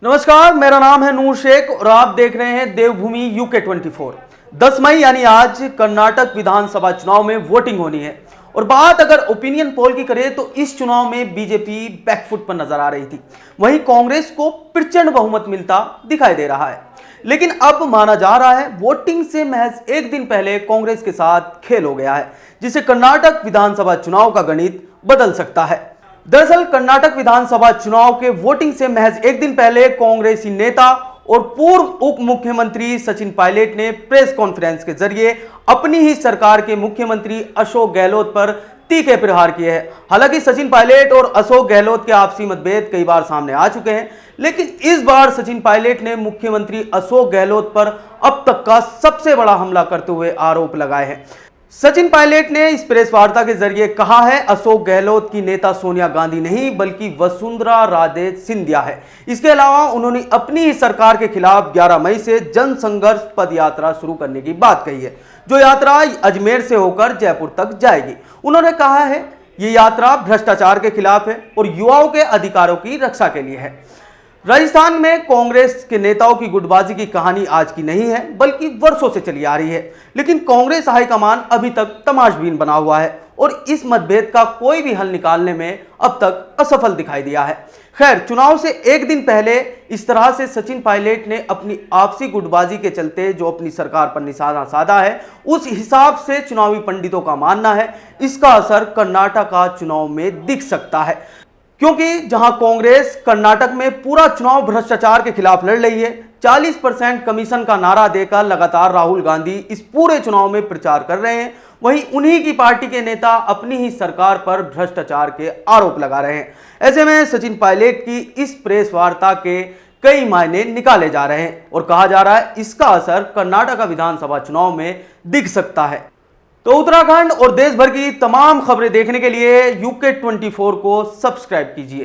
नमस्कार, मेरा नाम है नूर शेख और आप देख रहे हैं देवभूमि यूके 24। 10 मई यानी आज कर्नाटक विधानसभा चुनाव में वोटिंग होनी है और बात अगर ओपिनियन पोल की करें तो इस चुनाव में बीजेपी बैकफुट पर नजर आ रही थी। वहीं कांग्रेस को प्रचंड बहुमत मिलता दिखाई दे रहा है, लेकिन अब माना जा रहा है वोटिंग से महज एक दिन पहले कांग्रेस के साथ खेल हो गया है, जिससे कर्नाटक विधानसभा चुनाव का गणित बदल सकता है। दरअसल कर्नाटक विधानसभा चुनाव के वोटिंग से महज एक दिन पहले कांग्रेसी नेता और पूर्व उप मुख्यमंत्री सचिन पायलट ने प्रेस कॉन्फ्रेंस के जरिए अपनी ही सरकार के मुख्यमंत्री अशोक गहलोत पर तीखे प्रहार किए हैं। हालांकि सचिन पायलट और अशोक गहलोत के आपसी मतभेद कई बार सामने आ चुके हैं, लेकिन इस बार सचिन पायलट ने मुख्यमंत्री अशोक गहलोत पर अब तक का सबसे बड़ा हमला करते हुए आरोप लगाए हैं। सचिन पायलट ने इस प्रेस वार्ता के जरिए कहा है अशोक गहलोत की नेता सोनिया गांधी नहीं बल्कि वसुंधरा राजे सिंधिया है। इसके अलावा उन्होंने अपनी ही सरकार के खिलाफ 11 मई से जन संघर्ष पद यात्रा शुरू करने की बात कही है, जो यात्रा अजमेर से होकर जयपुर तक जाएगी। उन्होंने कहा है ये यात्रा भ्रष्टाचार के खिलाफ है और युवाओं के अधिकारों की रक्षा के लिए है। राजस्थान में कांग्रेस के नेताओं की गुटबाजी की कहानी आज की नहीं है बल्कि वर्षों से चली आ रही है, लेकिन कांग्रेस हाईकमान अभी तक तमाशबीन बना हुआ है और इस मतभेद का कोई भी हल निकालने में अब तक असफल दिखाई दिया है। खैर, चुनाव से एक दिन पहले इस तरह से सचिन पायलट ने अपनी आपसी गुटबाजी के चलते जो अपनी सरकार पर निशाना साधा है, उस हिसाब से चुनावी पंडितों का मानना है इसका असर कर्नाटक का चुनाव में दिख सकता है, क्योंकि जहां कांग्रेस कर्नाटक में पूरा चुनाव भ्रष्टाचार के खिलाफ लड़ रही है, 40% कमीशन का नारा देकर लगातार राहुल गांधी इस पूरे चुनाव में प्रचार कर रहे हैं, वहीं उन्हीं की पार्टी के नेता अपनी ही सरकार पर भ्रष्टाचार के आरोप लगा रहे हैं। ऐसे में सचिन पायलट की इस प्रेस वार्ता के कई मायने निकाले जा रहे हैं और कहा जा रहा है इसका असर कर्नाटक विधानसभा चुनाव में दिख सकता है। तो उत्तराखंड और देश भर की तमाम खबरें देखने के लिए यूके 24 को सब्सक्राइब कीजिए।